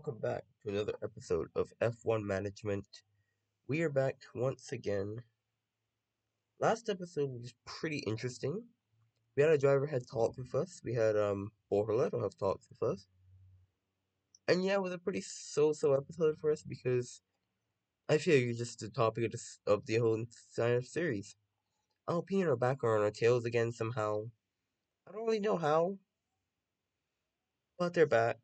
welcome back to another episode of F1 Management. We are back once again. Last episode was pretty interesting. We had a driver had talks with us. We had Borleto have talks with us. And yeah, it was a pretty so-so episode for us because I feel you're just the topic of the whole entire series. Alpine are back on our tails again somehow. I don't really know how, but they're back.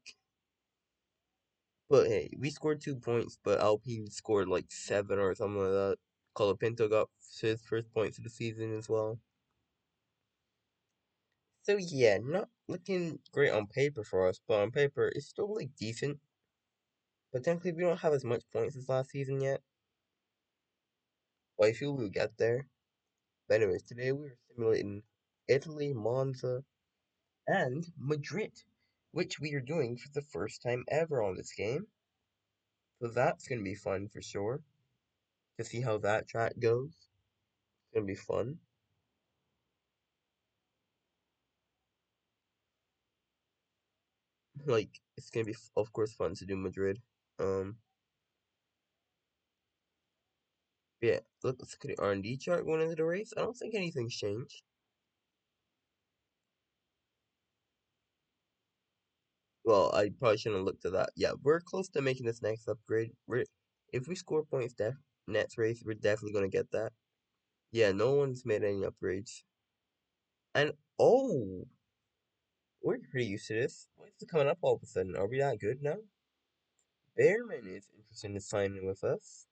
But hey, we scored 2 points, but Alpine scored like 7 or something like that. Colapinto got his first points of the season as well. So yeah, not looking great on paper for us, but on paper it's still like decent. But technically we don't have as much points as last season yet. But I feel we'll get there. But anyways, today we are simulating Italy, Monza, and Madrid, which we are doing for the first time ever on this game. So that's gonna be fun for sure to see how that track goes. It's gonna be fun. Like it's gonna be of course fun to do Madrid. Um, yeah, let's look at the R&D chart going into the race. I don't think anything's changed. Well, I probably shouldn't have looked at that. Yeah, we're close to making this next upgrade. If we score points next race, we're definitely gonna get that. Yeah, no one's made any upgrades. And oh, we're pretty used to this. Why is it coming up all of a sudden? Are we that good now? Bearman is interested in signing with us.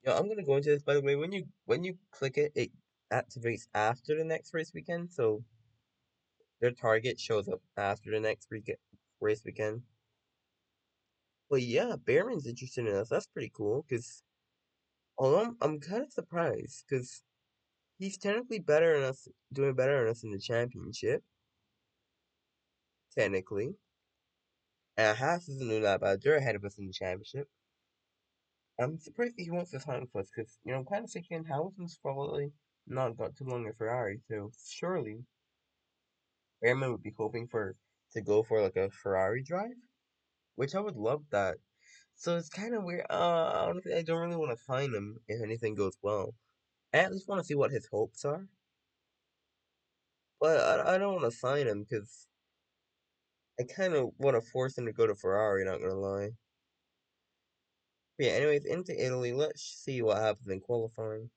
Yeah, I'm gonna go into this by the way. When you click it, it activates after the next race weekend, so their target shows up after the next race weekend. But yeah, Bearman's interested in us. That's pretty cool. Cause although I'm kind of surprised, cause he's technically better than us, doing better than us in the championship. Technically, and Haas isn't doing that bad. They're ahead of us in the championship. I'm surprised that he wants to sign with us, cause I'm kind of thinking Hamilton's probably not got too long a Ferrari, so surely Bearman would be hoping for to go for like a Ferrari drive, which I would love that. So it's kind of weird. Honestly, I don't really want to sign him if anything goes well. I at least want to see what his hopes are, but I don't want to sign him because I kind of want to force him to go to Ferrari. Not gonna lie. But yeah. Anyways, into Italy. Let's see what happens in qualifying.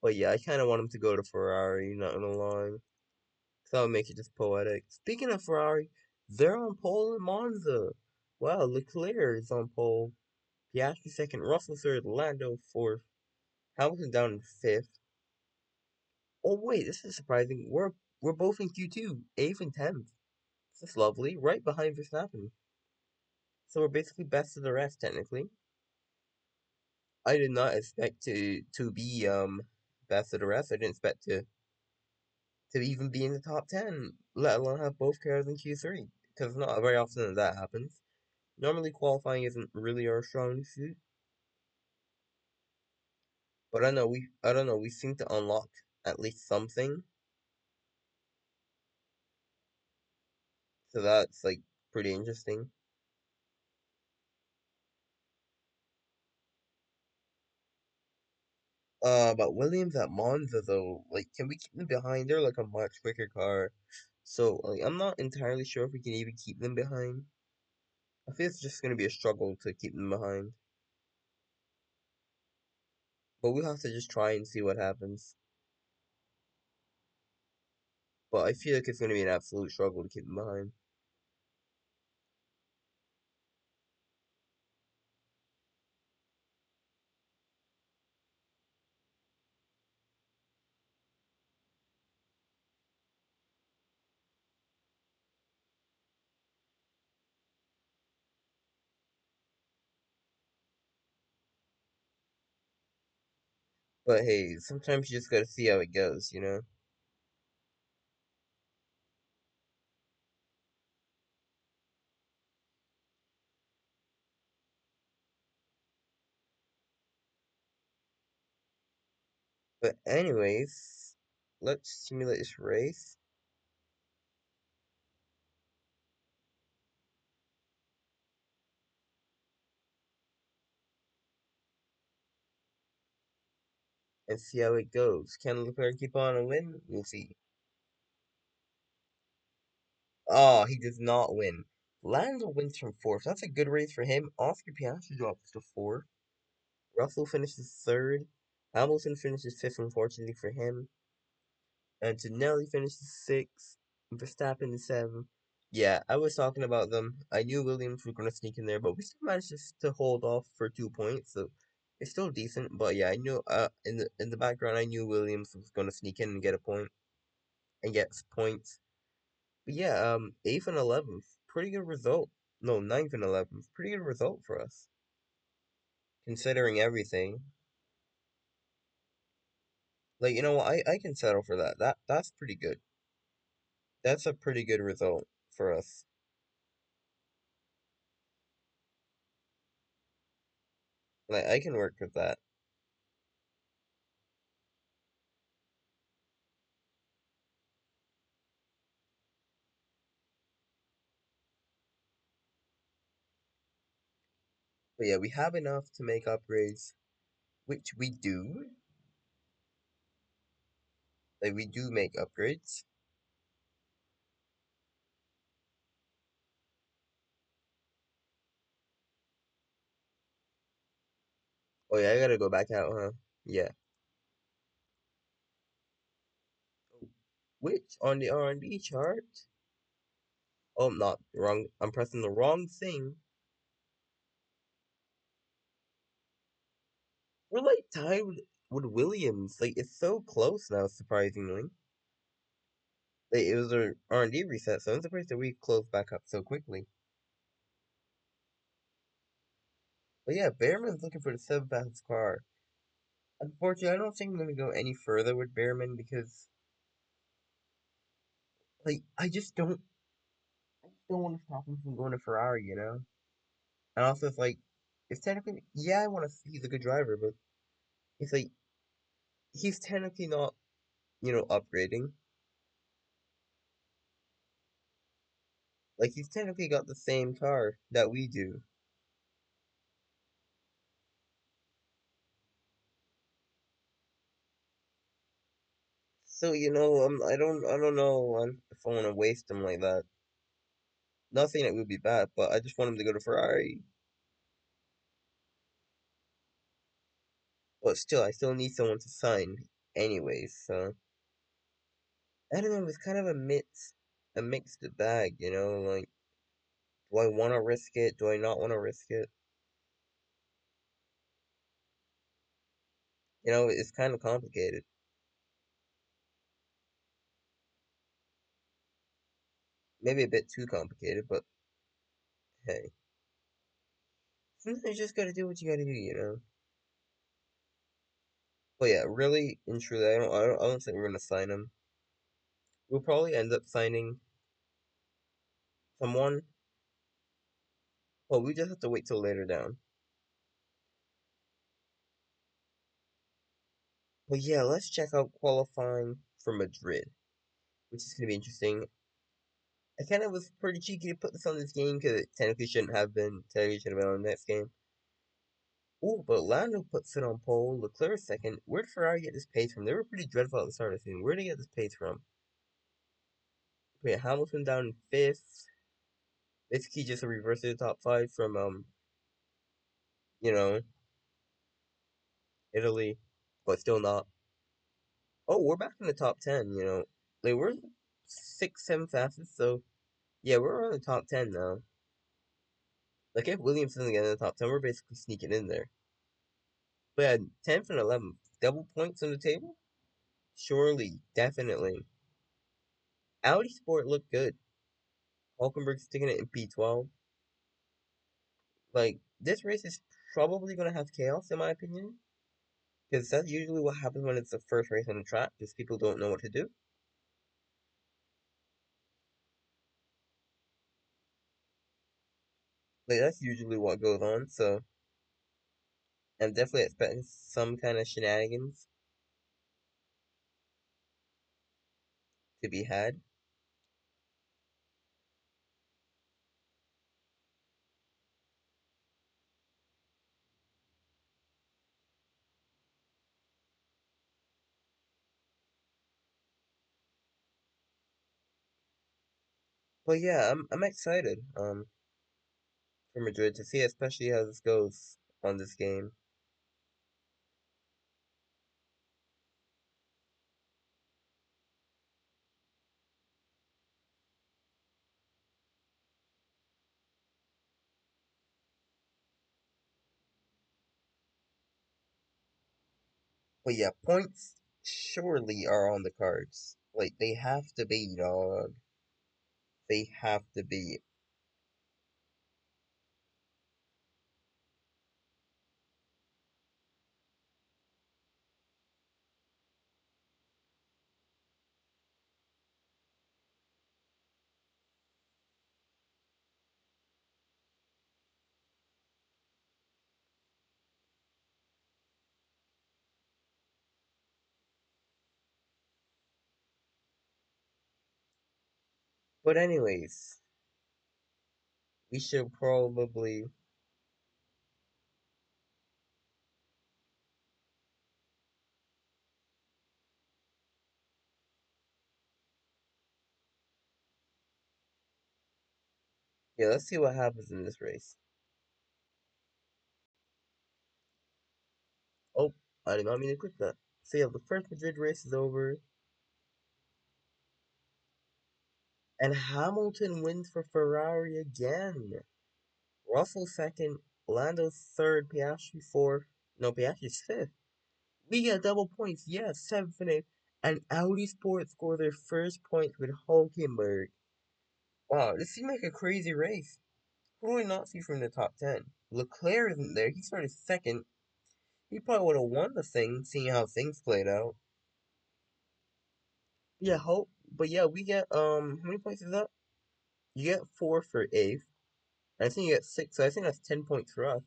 But yeah, I kind of want him to go to Ferrari. Not gonna lie, because that would make it just poetic. Speaking of Ferrari, they're on pole in Monza. Wow, Leclerc is on pole. Piastri second, Russell third, Lando fourth, Hamilton down in fifth. Oh wait, this is surprising. We're both in Q2, eighth and 10th. This is lovely, right behind Verstappen. So we're basically best of the rest technically. I did not expect to be best of the rest. I didn't expect to even be in the top 10, let alone have both cars in Q3. Because not very often that happens. Normally qualifying isn't really our strong suit. But I don't know, we seem to unlock at least something. So that's like pretty interesting. But Williams at Monza though, like, can we keep them behind? They're like a much quicker car, so like, I'm not entirely sure if we can even keep them behind. I feel it's just gonna be a struggle to keep them behind, but we'll have to just try and see what happens. But I feel like it's gonna be an absolute struggle to keep them behind. But hey, sometimes you just gotta see how it goes. But anyways, let's simulate this race. and see how it goes. Can Leclerc keep on and win? We'll see. Oh, he does not win. Lando wins from fourth. That's a good race for him. Oscar Piastri drops to fourth. Russell finishes third. Hamilton finishes fifth, unfortunately for him. And Antonelli finishes sixth. Verstappen is seventh. Yeah, I was talking about them. I knew Williams was going to sneak in there, but we still managed to hold off for 2 points, so it's still decent. But yeah, I knew in the background I knew Williams was going to sneak in and get a point and get points. But yeah, eighth and 11th, pretty good result. No, ninth and 11th, pretty good result for us considering everything. Like, you know what, I can settle for that. That's pretty good. That's a pretty good result for us. Like, I can work with that. But yeah, we have enough to make upgrades, which we do. Like, we do make upgrades. Oh yeah, I gotta go back out, huh? Yeah. Which on the R&D chart? Oh, I'm not wrong. I'm pressing the wrong thing. We're like tied with Williams. Like, it's so close now, surprisingly. Like, it was a R&D reset, so I'm surprised that we closed back up so quickly. But yeah, Behrman's looking for the seventh fastest car. Unfortunately, I don't think I'm gonna go any further with Behrman because, like, I just don't want to stop him from going to Ferrari, you know? And also, it's technically, yeah, I want to, he's a good driver, but it's like, he's technically not, upgrading. Like, he's technically got the same car that we do. So, I don't know if I want to waste him like that. Not saying it would be bad, but I just want him to go to Ferrari. But still, I still need someone to sign anyways, so. I don't know, it's kind of a mixed bag, like, do I want to risk it? Do I not want to risk it? It's kind of complicated. Maybe a bit too complicated, but hey. Sometimes you just gotta do what you gotta do. But yeah, really and truly, I don't think we're gonna sign him. We'll probably end up signing someone. Well, we just have to wait till later down. But yeah, let's check out qualifying for Madrid, which is gonna be interesting. I kind of was pretty cheeky to put this on this game because it technically shouldn't have been. Technically should have been on the next game. Ooh, but Lando puts it on pole. Leclerc second. Where'd Ferrari get this pace from? They were pretty dreadful at the start of the season. Where'd they get this pace from? Okay, Hamilton down in fifth. Basically just a reverse of the top five from you know, Italy, but still not. Oh, we're back in the top 10. Like we're six, seven fastest, so yeah, we're on the top 10 now. Like if Williams doesn't get in the top 10, we're basically sneaking in there. But yeah, 10th and 11th, double points on the table? Surely, definitely. Audi Sport looked good. Hulkenberg sticking it in P12. Like, this race is probably going to have chaos, in my opinion. Because that's usually what happens when it's the first race on the track, because people don't know what to do. Like, that's usually what goes on, so I'm definitely expecting some kind of shenanigans to be had. But yeah, I'm excited for Madrid to see especially how this goes on this game. But yeah, points surely are on the cards. Like they have to be, dog. They have to be. But anyways, we should probably yeah, let's see what happens in this race. Oh, I did not mean to click that. So yeah, the first Madrid race is over, and Hamilton wins for Ferrari again. Russell second, Lando third, Piastri fourth. No, Piastri's fifth. We get double points, yes, seventh and eighth. And Audi Sport score their first points with Hulkenberg. Wow, this seemed like a crazy race. Who would not see from the top 10? Leclerc isn't there. He started second. He probably would have won the thing, seeing how things played out. Yeah, hope. But yeah, we get how many points is that? You get four for eighth. And I think you get six, so I think that's 10 points for us.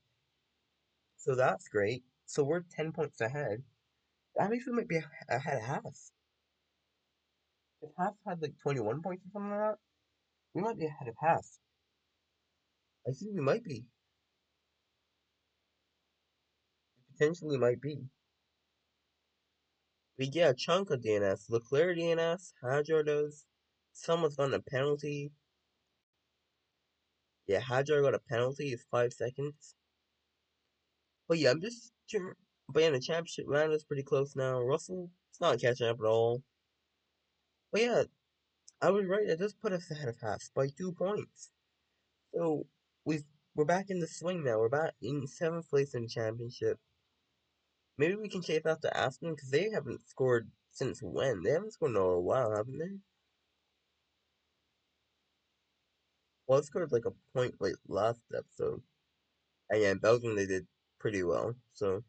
So that's great. So we're 10 points ahead. That makes we might be ahead of Haas. If Haas had like 21 points or something like that, we might be ahead of Haas. I think we might be. Potentially might be. We get a chunk of DNS. Leclerc DNS, Hadjar does. Someone's gotten a penalty. Yeah, Hadjar got a penalty. It's 5 seconds. But yeah, I'm just. But yeah, the championship round is pretty close now. Russell, it's not catching up at all. But yeah, I was right. That does put us ahead of Haas by 2 points. So we're back in the swing now. We're back in seventh place in the championship. Maybe we can chase after Aston because they haven't scored since when? They haven't scored in a while, haven't they? Well, they scored like a point like last episode. And yeah, in Belgium they did pretty well. So,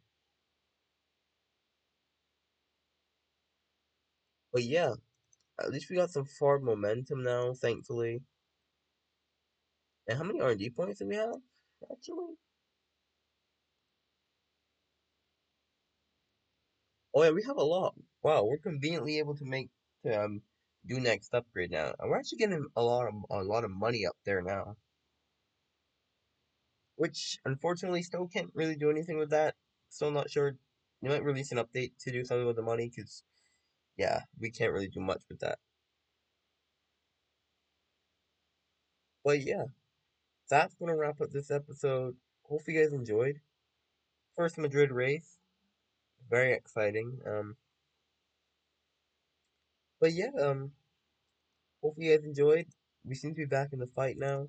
but yeah, at least we got some forward momentum now, thankfully. And how many R&D points do we have? Actually, oh yeah, we have a lot. Wow, we're conveniently able to make to do next upgrade now. And we're actually getting a lot of money up there now. Which unfortunately still can't really do anything with that. Still not sure. They might release an update to do something with the money because, yeah, we can't really do much with that. But yeah, that's gonna wrap up this episode. Hopefully you guys enjoyed. First Madrid race, very exciting. But yeah, hopefully you guys enjoyed. We seem to be back in the fight now.